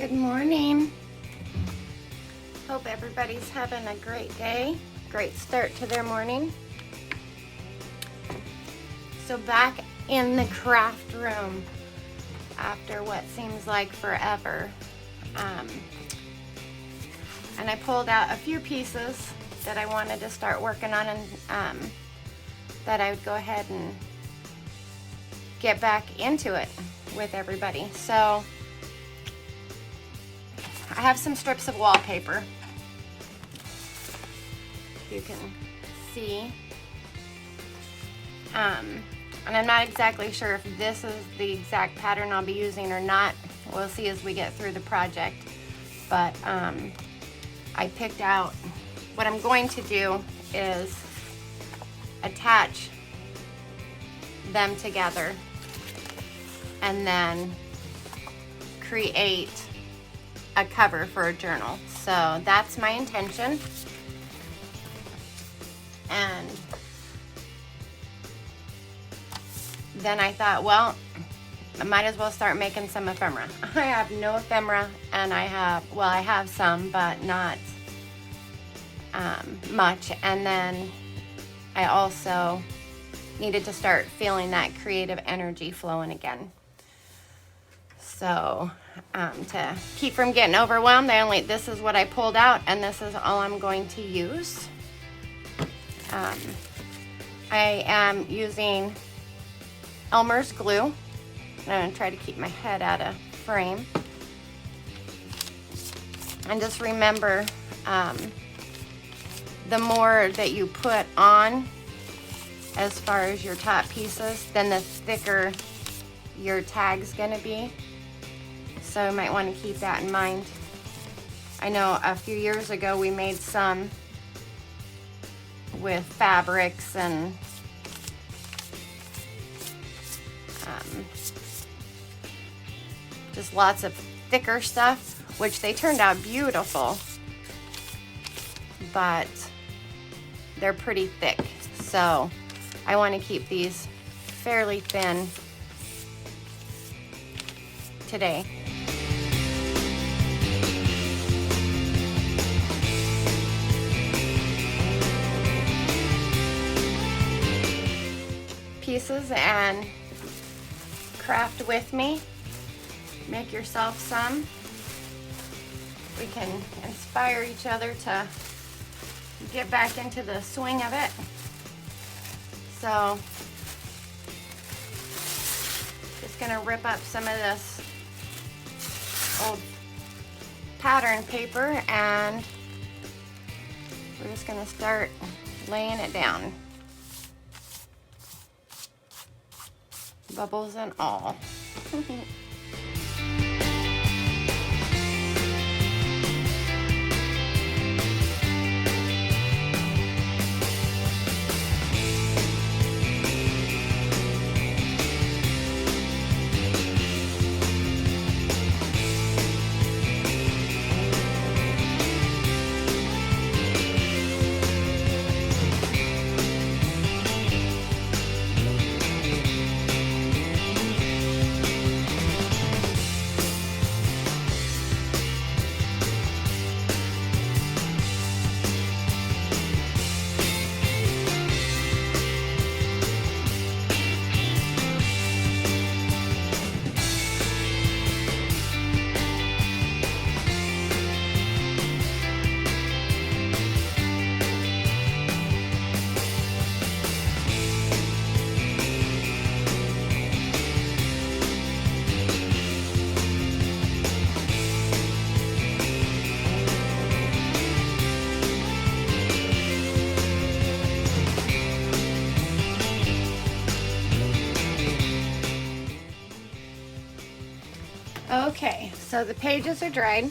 Good morning. Hope everybody's having a great day. Great start to their morning. So back in the craft room after what seems like forever. And I pulled out a few pieces that I wanted to start working on, and that I would go ahead and get back into it with everybody. So I have some strips of wallpaper. You can see. And I'm not exactly sure if this is the exact pattern I'll be using or not. We'll see as we get through the project. But I picked out, what I'm going to do is attach them together and then create a cover for a journal. So that's my intention. And then I thought, well, I might as well start making some ephemera. I have no ephemera, and I have some, but not much. And then I also needed to start feeling that creative energy flowing again. So to keep from getting overwhelmed, this is what I pulled out, and this is all I'm going to use. I am using Elmer's glue. I'm going to try to keep my head out of frame. And just remember, the more that you put on as far as your top pieces, then the thicker your tag's going to be. So you might want to keep that in mind. I know a few years ago we made some with fabrics and just lots of thicker stuff, which they turned out beautiful, but they're pretty thick. So I want to keep these fairly thin today. Pieces and craft with me. Make yourself some. We can inspire each other to get back into the swing of it. So just gonna rip up some of this old pattern paper, and we're just gonna start laying it down. Bubbles and all. Okay, so the pages are dried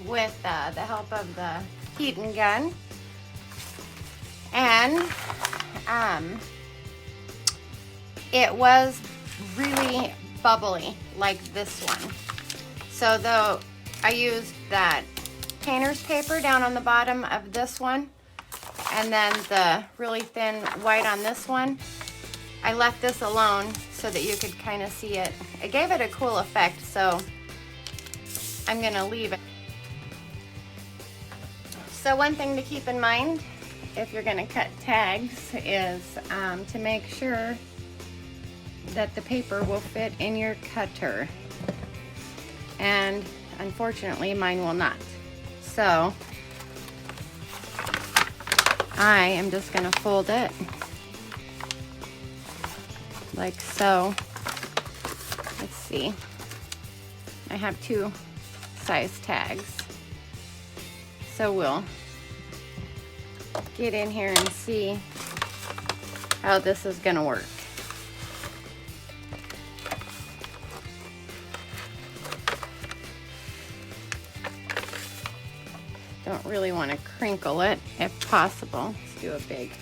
with the help of the heating gun, and it was really bubbly like this one. So though I used that painter's paper down on the bottom of this one, and then the really thin white on this one, I left this alone so that you could kind of see it. It gave it a cool effect, so I'm gonna leave it. So one thing to keep in mind if you're gonna cut tags is to make sure that the paper will fit in your cutter. And unfortunately mine will not. So I am just gonna fold it like so. Let's see. I have 2 size tags. So we'll get in here and see how this is gonna work. Don't really want to crinkle it if possible. Let's do a big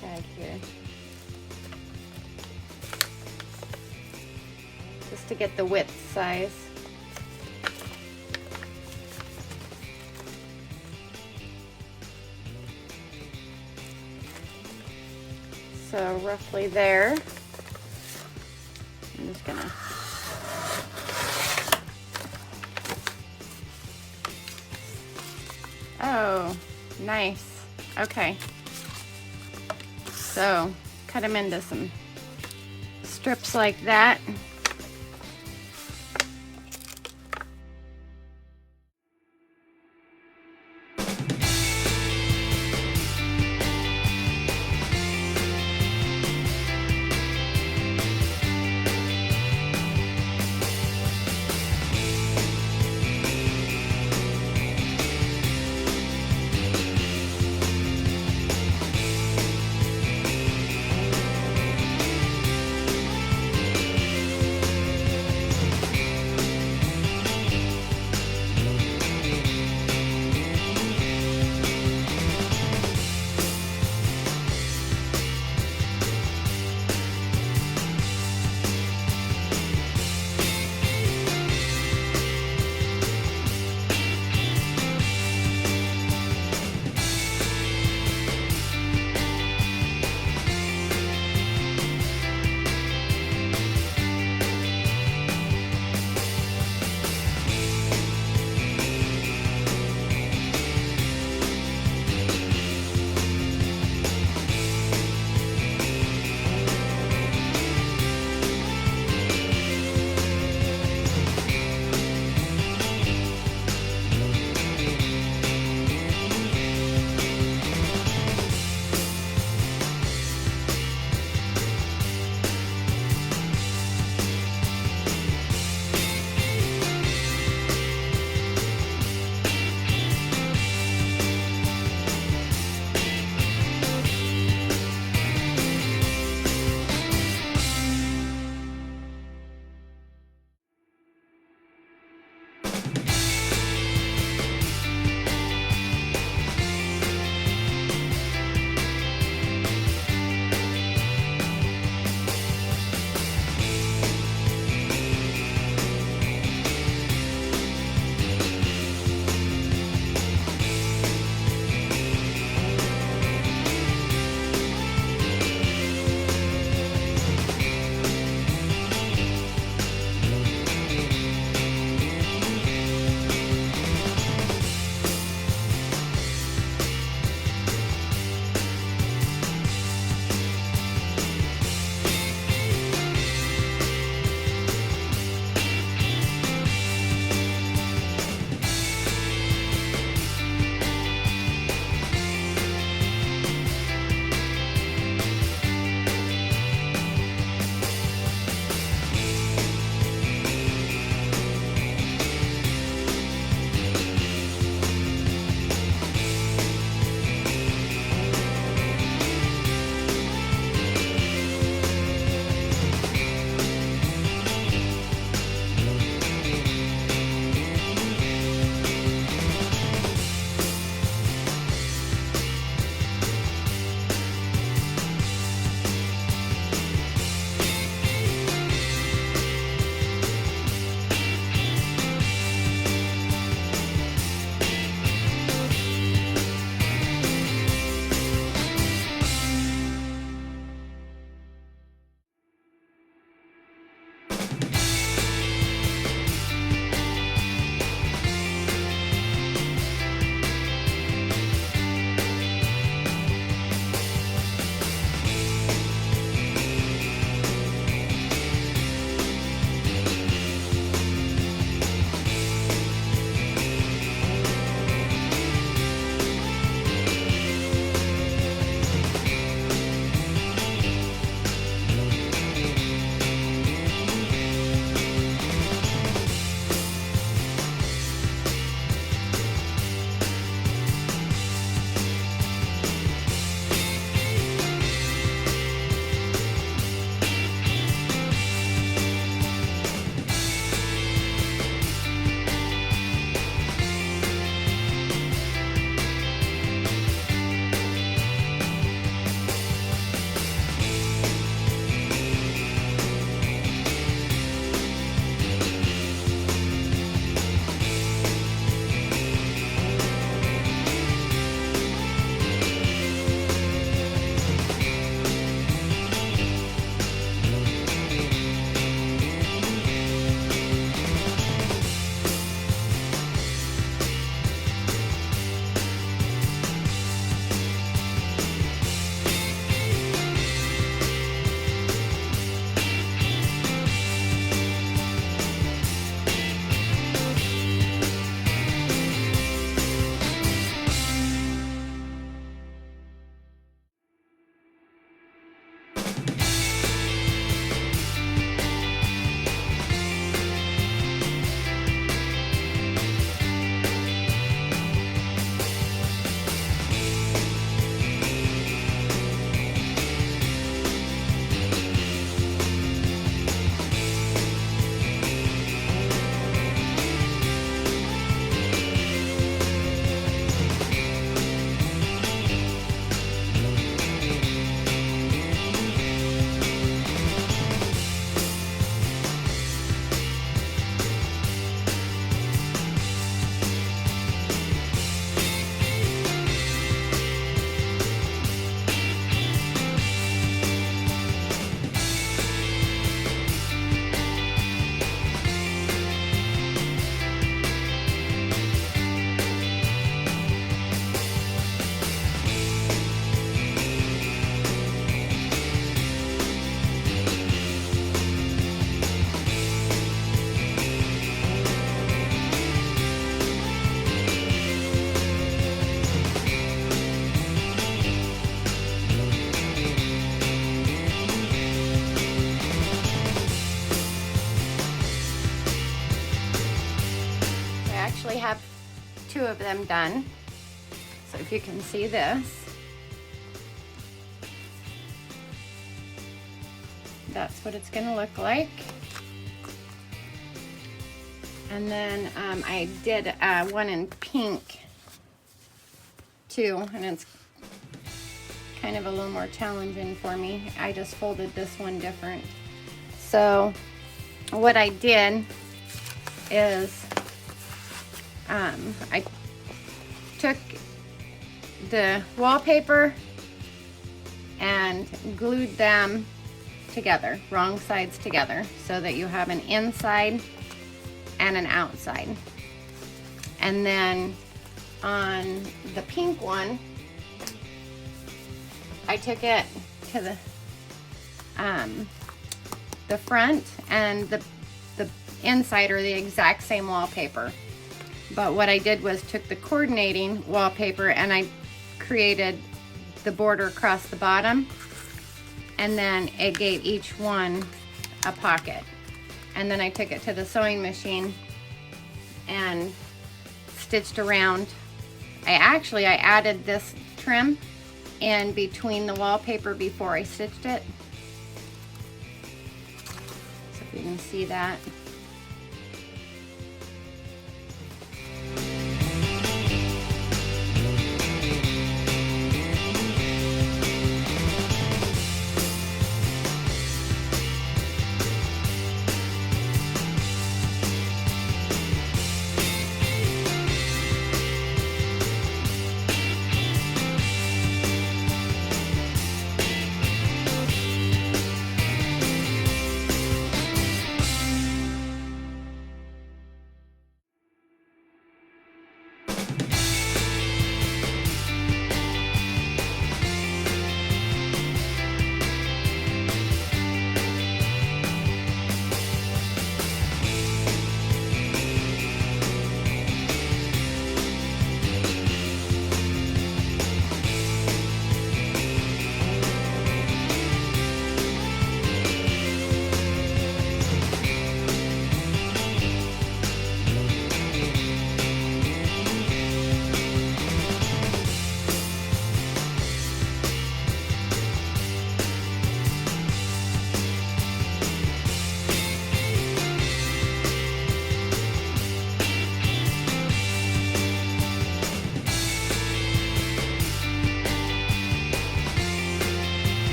tag here. Just to get the width size. So roughly there. I'm just gonna oh, nice. Okay. So cut them into some strips like that. actually have 2 of them done. So if you can see this, that's what it's gonna look like. And then I did one in pink too, and it's kind of a little more challenging for me. I just folded this one different. So what I did is I took the wallpaper and glued them together, wrong sides together, so that you have an inside and an outside. And then on the pink one, I took it to the front and the inside are the exact same wallpaper. But what I did was took the coordinating wallpaper and I created the border across the bottom, and then it gave each one a pocket. And then I took it to the sewing machine and stitched around. I added this trim in between the wallpaper before I stitched it. So if you can see that.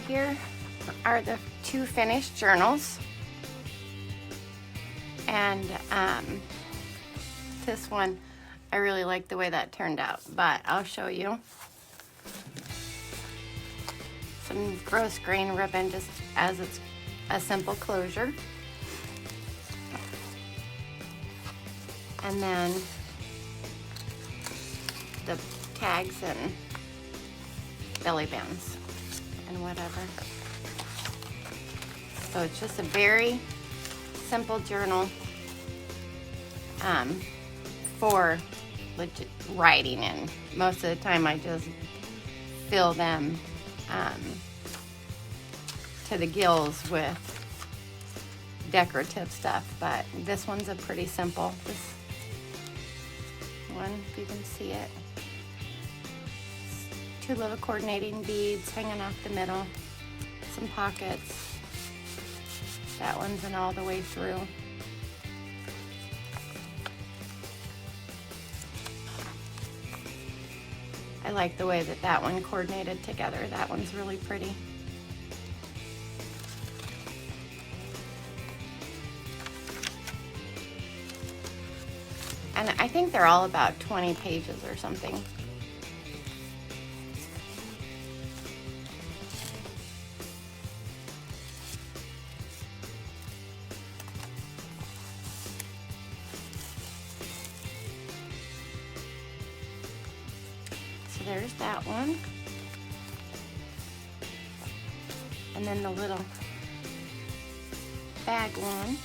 here are the 2 finished journals. And this one, I really like the way that turned out, but I'll show you. Some gross grain ribbon just as it's a simple closure. And then the tags and belly bands and whatever. So it's just a very simple journal for legit writing in. Most of the time I just fill them to the gills with decorative stuff, but this one's a pretty simple. This one, if you can see it, 2 little coordinating beads hanging off the middle, some pockets. That one's in all the way through. I like the way that that one coordinated together. That one's really pretty. And I think they're all about 20 pages or something. So there's that one. And then the little bag one.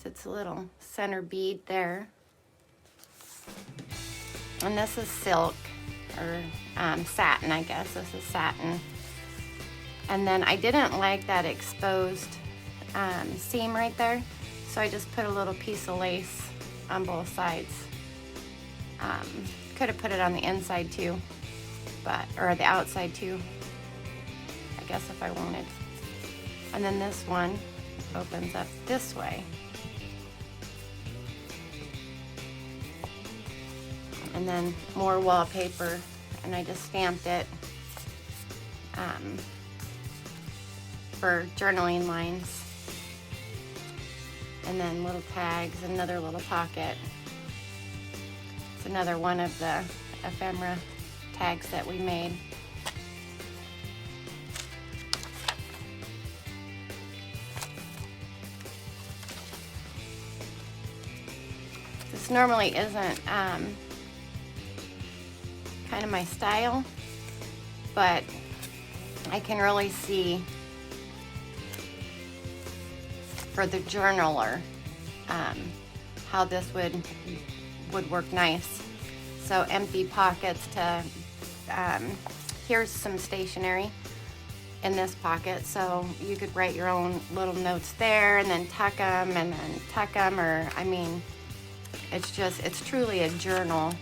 It's a little center bead there. And this is silk, or satin, I guess. This is satin. And then I didn't like that exposed seam right there, so I just put a little piece of lace on both sides. Could have put it on the inside too, or the outside too, I guess, if I wanted. And then this one opens up this way. And then more wallpaper, and I just stamped it for journaling lines. And then little tags, another little pocket. It's another one of the ephemera tags that we made. This normally isn't kind of my style, but I can really see for the journaler how this would work nice. So empty pockets to here's some stationery in this pocket, so you could write your own little notes there and then tuck them and then tuck them, or I mean, it's truly a journal.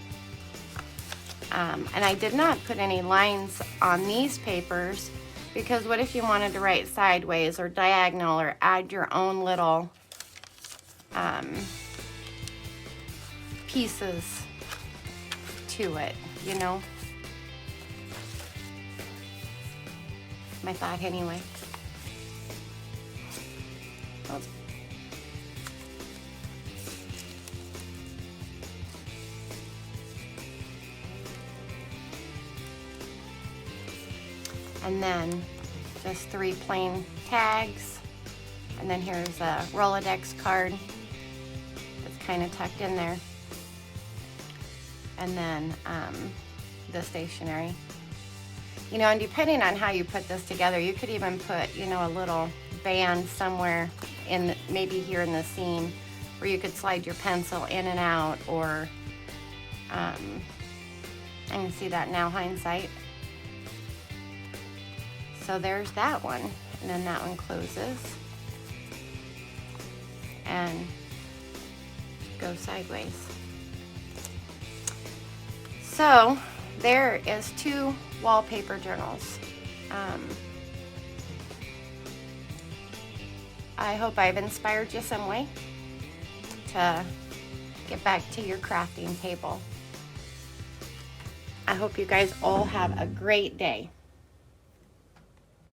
And I did not put any lines on these papers, because what if you wanted to write sideways or diagonal or add your own little pieces to it, you know? My thought anyway. Oh. And then just 3 plain tags, and then here's a Rolodex card that's kind of tucked in there, and then the stationery. You know, and depending on how you put this together, you could even put, you know, a little band somewhere in, maybe here in the seam, where you could slide your pencil in and out, or I can see that now, hindsight. So there's that one, and then that one closes and goes sideways. So there is 2 wallpaper journals. I hope I've inspired you some way to get back to your crafting table. I hope you guys all have a great day.